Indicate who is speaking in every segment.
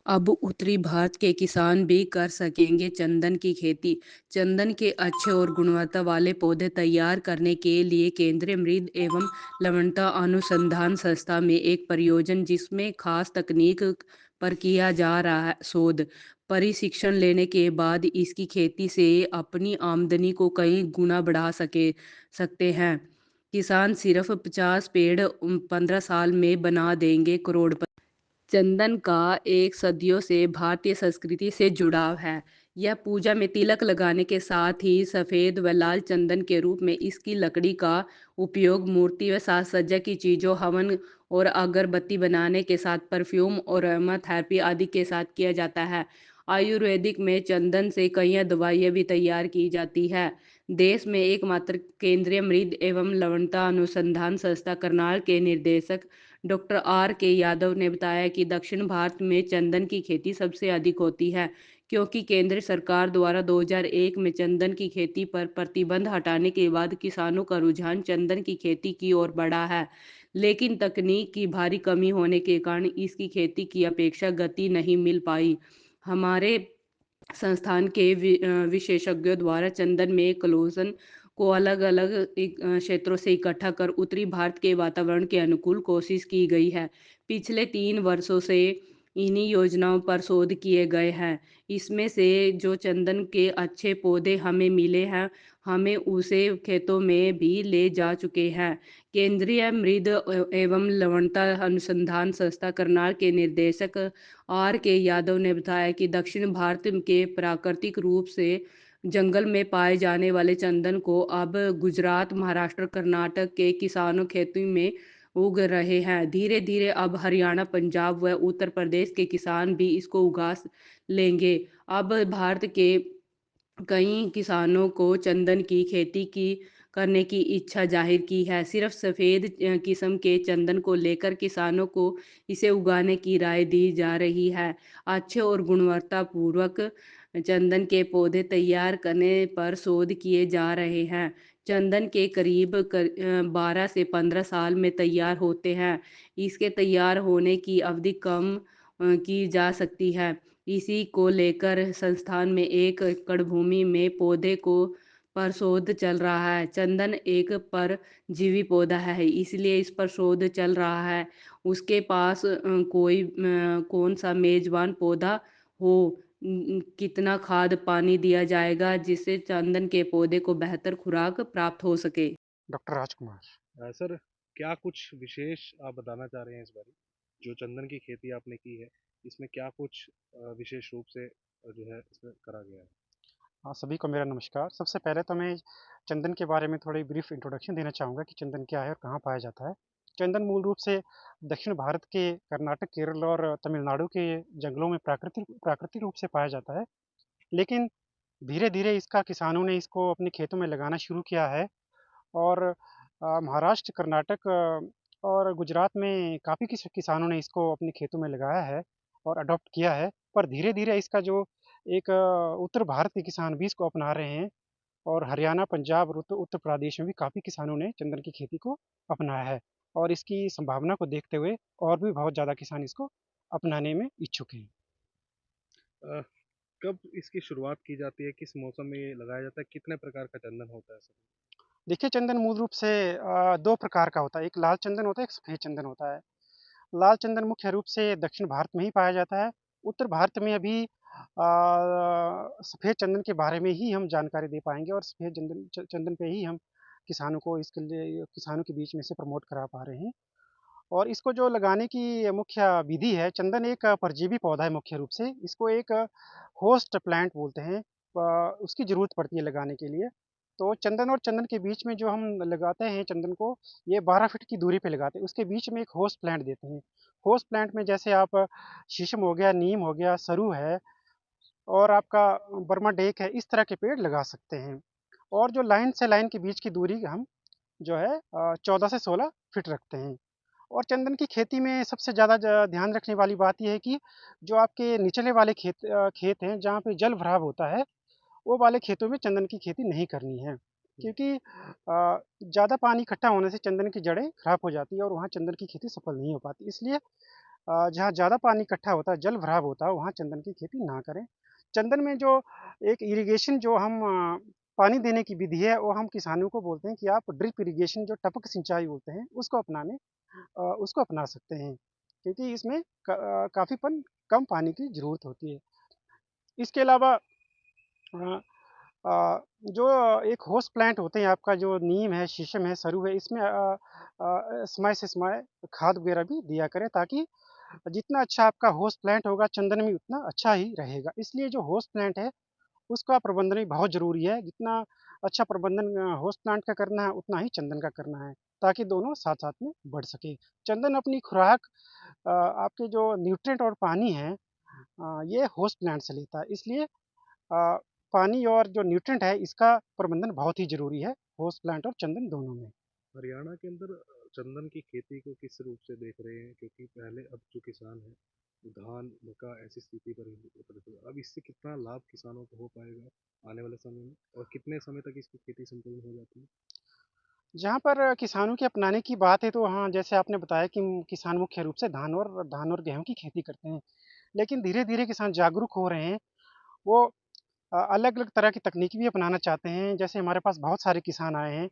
Speaker 1: अब उत्तरी भारत के किसान भी कर सकेंगे चंदन की खेती। चंदन के अच्छे और गुणवत्ता वाले पौधे तैयार करने के लिए केंद्रीय मृद एवं लवणता अनुसंधान संस्था में एक परियोजना जिसमें खास तकनीक पर किया जा रहा है शोध। प्रशिक्षण लेने के बाद इसकी खेती से अपनी आमदनी को कई गुना बढ़ा सकते हैं। किसान सिर्फ 50 पेड़ 15 साल में बना देंगे करोड़। चंदन का एक सदियों से भारतीय संस्कृति से जुड़ाव है। यह पूजा में तिलक लगाने के साथ ही सफ़ेद व लाल चंदन के रूप में इसकी लकड़ी का उपयोग मूर्ति व साज सज्जा की चीज़ों, हवन और अगरबत्ती बनाने के साथ परफ्यूम और अरोमा थेरेपी आदि के साथ किया जाता है। आयुर्वेदिक में चंदन से कई दवाइयाँ भी तैयार की जाती है। देश में एकमात्र केंद्रीय मृद एवं लवणता अनुसंधान संस्था करनाल के निर्देशक डॉक्टर आर के यादव ने बताया कि दक्षिण भारत में चंदन की खेती सबसे अधिक होती है, क्योंकि केंद्र सरकार द्वारा 2001 में चंदन की खेती पर प्रतिबंध हटाने के बाद किसानों का रुझान चंदन की खेती की ओर बढ़ा है। लेकिन तकनीक की भारी कमी होने के कारण इसकी खेती की अपेक्षा गति नहीं मिल पाई। हमारे संस्थान के विशेषज्ञों द्वारा चंदन में कोलोजन को अलग अलग क्षेत्रों से इकट्ठा कर उत्तरी भारत के वातावरण के अनुकूल कोशिश की गई है। पिछले 3 वर्षों से इन्हीं योजनाओं पर शोध किए गए हैं। इसमें से जो चंदन के अच्छे पौधे हमें मिले हैं, हमें उसे खेतों में भी ले जा चुके हैं। केंद्रीय मृद एवं लवणता अनुसंधान संस्था करनाल के निर्देशक आर के यादव ने बताया कि दक्षिण भारत के प्राकृतिक रूप से जंगल में पाए जाने वाले चंदन को अब गुजरात, महाराष्ट्र, कर्नाटक के किसानों खेती में उग रहे हैं। धीरे धीरे अब हरियाणा, पंजाब व उत्तर प्रदेश के किसान भी इसको उगा लेंगे। अब भारत के कई किसानों को चंदन की खेती की करने की इच्छा जाहिर की है। सिर्फ सफ़ेद किस्म के चंदन को लेकर किसानों को इसे उगाने की राय दी जा रही है। अच्छे और गुणवत्तापूर्वक चंदन के पौधे तैयार करने पर शोध किए जा रहे हैं। चंदन के करीब 12 से 15 साल में तैयार होते हैं। इसके तैयार होने की अवधि कम की जा सकती है। इसी को लेकर संस्थान में 1 एकड़ भूमि में पौधे को पर शोध चल रहा है। चंदन एक परजीवी पौधा है, इसलिए इस पर शोध चल रहा है। उसके पास कौन सा मेजबान पौधा हो, कितना खाद पानी दिया जाएगा जिससे चंदन के पौधे को बेहतर खुराक प्राप्त हो सके।
Speaker 2: डॉक्टर राजकुमार।
Speaker 3: सर, क्या कुछ विशेष आप बताना चाह रहे हैं इस बारे? जो चंदन की खेती आपने की है, इसमें क्या कुछ विशेष रूप से जो है इसमें करा गया है?
Speaker 2: हाँ, सभी को मेरा नमस्कार। सबसे पहले तो मैं चंदन के बारे में थोड़ी ब्रीफ इंट्रोडक्शन देना चाहूँगा कि चंदन क्या है और कहाँ पाया जाता है। चंदन मूल रूप से दक्षिण भारत के कर्नाटक, केरल और तमिलनाडु के जंगलों में प्राकृतिक प्राकृतिक रूप से पाया जाता है। लेकिन धीरे-धीरे इसका किसानों ने इसको अपने खेतों में लगाना शुरू किया है और महाराष्ट्र, कर्नाटक और गुजरात में काफ़ी किसानों ने इसको अपने खेतों में लगाया है और अडॉप्ट किया है। पर धीरे-धीरे इसका जो एक उत्तर भारत के किसान भी इसको अपना रहे हैं और हरियाणा, पंजाब और उत्तर उत्तर प्रदेश में भी काफ़ी किसानों ने चंदन की खेती को अपनाया है और इसकी संभावना को देखते हुए और भी बहुत ज़्यादा किसान इसको अपनाने में इच्छुक हैं।
Speaker 3: अ, कब इसकी शुरुआत की जाती है? किस मौसम में ये लगाया जाता है? कितने प्रकार का चंदन होता है सर?
Speaker 2: देखिए, चंदन मूल रूप से 2 प्रकार का होता है, एक लाल चंदन होता है, एक सफ़ेद चंदन होता है। लाल चंदन मुख्य रूप से दक्षिण भारत में ही पाया जाता है। उत्तर भारत में अभी सफ़ेद चंदन के बारे में ही हम जानकारी दे पाएँगे और सफ़ेद चंदन पे ही हम किसानों को इसके लिए किसानों के बीच में से प्रमोट करा पा रहे हैं। और इसको जो लगाने की मुख्य विधि है, चंदन एक परजीवी पौधा है मुख्य रूप से। इसको एक होस्ट प्लांट बोलते हैं। उसकी ज़रूरत पड़ती है लगाने के लिए। तो चंदन और चंदन के बीच में जो हम लगाते हैं चंदन को, ये 12 फीट की दूरी पे लगाते हैं। उसके बीच में एक होस्ट प्लांट देते हैं। होस्ट प्लांट में जैसे आप शीशम हो गया, नीम हो गया, सरू है और आपका बर्मा डेक है, इस तरह के पेड़ लगा सकते हैं। और जो लाइन से लाइन के बीच की दूरी हम जो है 14 से 16 फीट रखते हैं। और चंदन की खेती में सबसे ज़्यादा ध्यान रखने वाली बात ये है कि जो आपके निचले वाले खेत हैं जहाँ पे जल भराव होता है, वो वाले खेतों में चंदन की खेती नहीं करनी है।
Speaker 3: हुँ।
Speaker 2: क्योंकि ज़्यादा पानी इकट्ठा होने से चंदन की जड़ें खराब हो जाती है और वहाँ चंदन की खेती सफल नहीं हो पाती। इसलिए जहाँ ज़्यादा पानी इकट्ठा होता है, जल भराव होता है, वहाँ चंदन की खेती ना करें। चंदन में जो एक इरिगेशन जो हम पानी देने की विधि है, वो हम किसानों को बोलते हैं कि आप ड्रिप इरिगेशन जो टपक सिंचाई बोलते हैं, उसको अपना सकते हैं, क्योंकि इसमें काफ़ी कम पानी की ज़रूरत होती है। इसके अलावा अ जो एक होस्ट प्लांट होते हैं, आपका जो नीम है, शीशम है, सरू है, इसमें समय से समय खाद वगैरह भी दिया करें, ताकि जितना अच्छा आपका होस्ट प्लांट होगा, चंदन भी उतना अच्छा ही रहेगा। इसलिए जो होस्ट प्लांट है, उसका प्रबंधन भी बहुत ज़रूरी है। जितना अच्छा प्रबंधन होस्ट प्लांट का करना है, उतना ही चंदन का करना है, ताकि दोनों साथ-साथ में बढ़ सके। चंदन अपनी खुराक आपके जो न्यूट्रिएंट और पानी है, ये होस्ट प्लांट से लेता है। इसलिए पानी और जो न्यूट्रिएंट है, इसका प्रबंधन बहुत ही ज़रूरी है, होस्ट प्लांट और चंदन दोनों में।
Speaker 3: हरियाणा के अंदर चंदन की खेती को किस रूप से देख रहे हैं? क्योंकि पहले अब जो किसान हैं, धान, मक्का ऐसी स्थिति पर उतरे थे। अब इससे कितना लाभ किसानों को हो पाएगा आने वाले समय में? और कितने समय तक इसकी खेती संपन्न हो जाती है?
Speaker 2: जहाँ पर किसानों के अपनाने की बात है, तो हाँ, जैसे आपने बताया कि किसान मुख्य रूप से धान और गेहूँ की खेती करते हैं। लेकिन धीरे-धीरे किसान जागरूक हो रहे हैं। वो अलग-अलग तरह की तकनीक भी अपनाना चाहते हैं। जैसे हमारे पास बहुत सारे किसान आए हैं,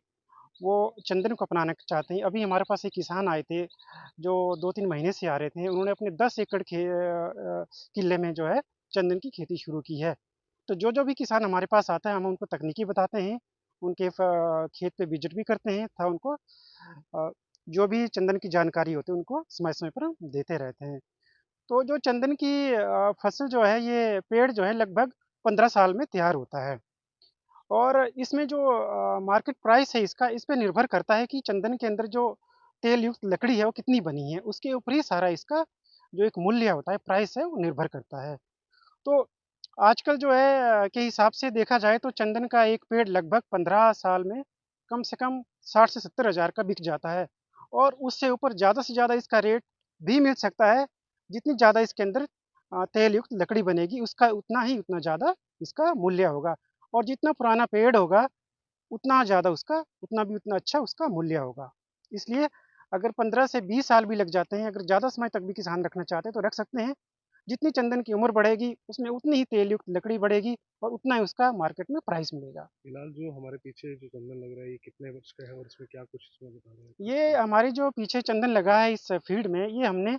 Speaker 2: वो चंदन को अपनाना चाहते हैं। अभी हमारे पास एक किसान आए थे, जो 2-3 महीने से आ रहे थे। उन्होंने अपने 10 एकड़ किले में जो है चंदन की खेती शुरू की है। तो जो-जो भी किसान हमारे पास आता है, हम उनको तकनीकी बताते हैं, उनके खेत पे विज़िट भी करते हैं तथा उनको जो भी चंदन की जानकारी होती है, उनको समय-समय पर हम देते रहते हैं। तो जो चंदन की फसल जो है, ये पेड़ जो है लगभग 15 साल में तैयार होता है। और इसमें जो मार्केट प्राइस है इसका, इस पे निर्भर करता है कि चंदन के अंदर जो तेल युक्त लकड़ी है, वो कितनी बनी है। उसके ऊपर ही सारा इसका जो एक मूल्य होता है, प्राइस है, वो निर्भर करता है। तो आजकल जो है के हिसाब से देखा जाए, तो चंदन का एक पेड़ लगभग 15 साल में कम से कम 60 से 70 हज़ार का बिक जाता है, और उससे ऊपर ज़्यादा से ज़्यादा इसका रेट भी मिल सकता है। जितनी ज़्यादा इसके अंदर तेल युक्त लकड़ी बनेगी, उसका उतना ज़्यादा इसका मूल्य होगा, और जितना पुराना पेड़ होगा, उतना अच्छा उसका मूल्य होगा। इसलिए अगर 15 से 20 साल भी लग जाते हैं, अगर ज़्यादा समय तक भी किसान रखना चाहते हैं, तो रख सकते हैं। जितनी चंदन की उम्र बढ़ेगी, उसमें उतनी ही तेल युक्त लकड़ी बढ़ेगी, और उतना ही उसका मार्केट में प्राइस मिलेगा।
Speaker 3: फिलहाल जो हमारे पीछे जो चंदन लग रहा है, ये कितने वर्ष का है और इसमें क्या कुछ इसमें बता रहे हैं
Speaker 2: ये
Speaker 3: आप?
Speaker 2: हमारी जो पीछे चंदन लगा है इस फील्ड में, ये हमने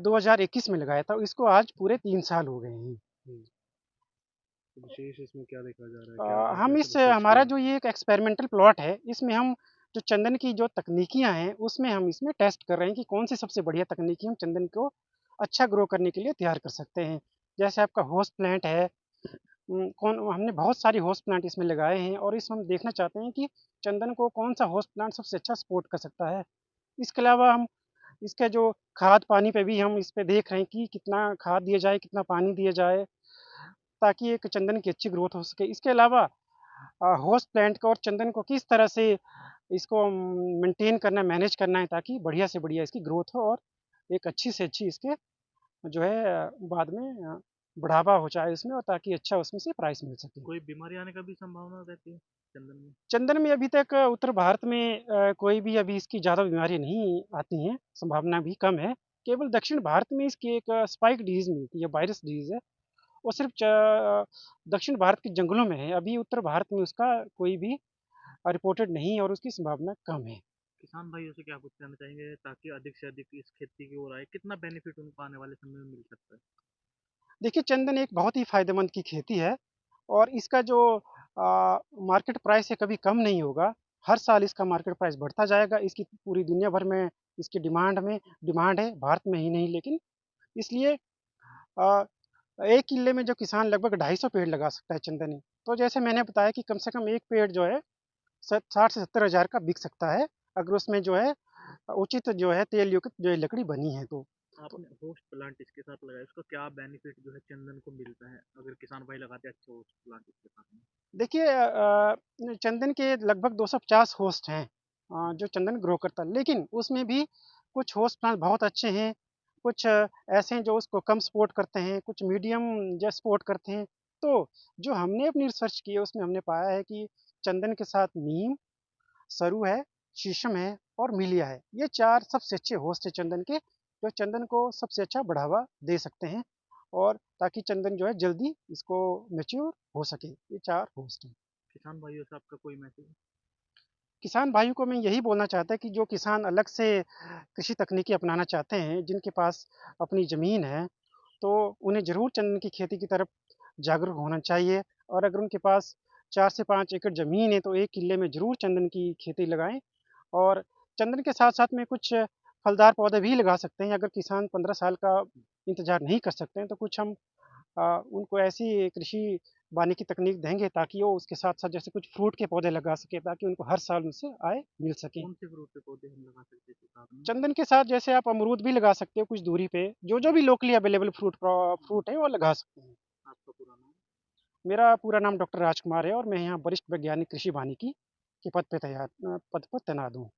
Speaker 2: 2021 में लगाया था। इसको आज पूरे 3 साल हो गए हैं।
Speaker 3: हुँ। तो विशेष इसमें क्या देखा जा रहा है?
Speaker 2: अ,
Speaker 3: क्या आपने
Speaker 2: हम
Speaker 3: ऐसा
Speaker 2: इस
Speaker 3: रिसर्च
Speaker 2: हमारा
Speaker 3: किया है?
Speaker 2: जो ये एक एक्सपेरिमेंटल प्लॉट है, इसमें हम जो चंदन की जो तकनीकियाँ हैं, उसमें हम इसमें टेस्ट कर रहे हैं कि कौन सी सबसे बढ़िया तकनीकी हम चंदन को अच्छा ग्रो करने के लिए तैयार कर सकते हैं। जैसे आपका होस्ट प्लांट है, कौन हमने बहुत सारी होस्ट प्लांट इसमें लगाए हैं, और इसमें हम देखना चाहते हैं कि चंदन को कौन-सा होस्ट प्लांट सबसे अच्छा सपोर्ट कर सकता है। इसके अलावा हम इसका जो खाद पानी पे भी हम इस पे देख रहे हैं कि कितना खाद दिया जाए, कितना पानी दिया जाए, ताकि एक चंदन की अच्छी ग्रोथ हो सके। इसके अलावा होस्ट प्लांट को और चंदन को किस तरह से इसको मेंटेन करना, मैनेज करना है, ताकि बढ़िया से बढ़िया इसकी ग्रोथ हो, और एक अच्छी से अच्छी इसके जो है बाद में बढ़ावा हो जाए उसमें, और ताकि अच्छा उसमें से प्राइस मिल सके।
Speaker 4: कोई बीमारी आने का भी संभावना रहती है चंदन में?
Speaker 2: चंदन में अभी तक उत्तर भारत में कोई भी अभी इसकी ज़्यादा बीमारी नहीं आती हैं, संभावना भी कम है। केवल दक्षिण भारत में इसकी एक स्पाइक डिज़ीज़ मिलती है, वायरस डिज़ीज़ है। वो सिर्फ़ दक्षिण भारत के जंगलों में है। अभी उत्तर भारत में उसका कोई भी रिपोर्टेड नहीं है, और उसकी संभावना कम है।
Speaker 4: किसान भाइयों से क्या कुछ कहना चाहेंगे ताकि अधिक से अधिक इस खेती की ओर आए? कितना बेनिफिट उनको आने वाले समय में मिल सकता है?
Speaker 2: देखिए, चंदन एक बहुत ही फ़ायदेमंद की खेती है, और इसका जो मार्केट प्राइस है, कभी कम नहीं होगा। हर साल इसका मार्केट प्राइस बढ़ता जाएगा। इसकी पूरी दुनिया भर में इसकी डिमांड है, भारत में ही नहीं, लेकिन इसलिए अ, 1 किल्ले में जो किसान लगभग 250 पेड़ लगा सकता है चंदनी। तो जैसे मैंने बताया कि कम से कम 1 पेड़ जो है 60 से 70 हज़ार का बिक सकता है, अगर उसमें जो है उचित जो है तेल युक्त जो है लकड़ी बनी है तो। तो
Speaker 4: आपने होस्ट प्लांट इसके साथ लगाया, उसका क्या बेनिफिट जो है चंदन को मिलता है अगर किसान भाई लगाते हैं अच्छे होस्ट प्लांट इसके साथ में?
Speaker 2: देखिए, चंदन के लगभग 250 होस्ट हैं जो चंदन ग्रो करता है, लेकिन उसमें भी कुछ होस्ट प्लांट बहुत अच्छे हैं, कुछ ऐसे हैं जो उसको कम सपोर्ट करते हैं, कुछ मीडियम जो सपोर्ट करते हैं। तो जो हमने अपनी रिसर्च की है, उसमें हमने पाया है कि चंदन के साथ नीम, सरू है, शीशम है, और मिलिया है। ये 4 सबसे अच्छे होस्ट हैं चंदन के, जो चंदन को सबसे अच्छा बढ़ावा दे सकते हैं और ताकि चंदन जो है जल्दी इसको मैच्योर हो सके। ये 4 होस्ट हैं।
Speaker 4: किसान भाइयों से आपका कोई मैसेज?
Speaker 2: किसान भाइयों को मैं यही बोलना चाहता कि जो किसान अलग से कृषि तकनीकी अपनाना चाहते हैं, जिनके पास अपनी ज़मीन है, तो उन्हें ज़रूर चंदन की खेती की तरफ जागरूक होना चाहिए और अगर उनके पास 4 से 5 एकड़ ज़मीन है, तो 1 किल्ले में ज़रूर चंदन की खेती लगाएँ और चंदन के साथ-साथ में कुछ फलदार पौधे भी लगा सकते हैं। अगर किसान 15 साल का इंतज़ार नहीं कर सकते हैं, तो कुछ हम उनको ऐसी कृषि वानिकी तकनीक देंगे ताकि वो उसके साथ-साथ जैसे कुछ फ्रूट के पौधे लगा सकें ताकि उनको हर साल उनसे आय मिल सके।
Speaker 4: कौन से फ्रूट के पौधे हम लगा सकते हैं साथ में?
Speaker 2: चंदन के साथ जैसे आप अमरूद भी लगा सकते हो कुछ दूरी पे, जो-जो भी लोकली अवेलेबल फ्रूट है वो लगा सकते हैं।
Speaker 4: आपका पूरा नाम?
Speaker 2: मेरा पूरा नाम डॉक्टर राजकुमार है और मैं यहाँ वरिष्ठ वैज्ञानिक कृषि वानिकी के पद पर तैनात हूँ।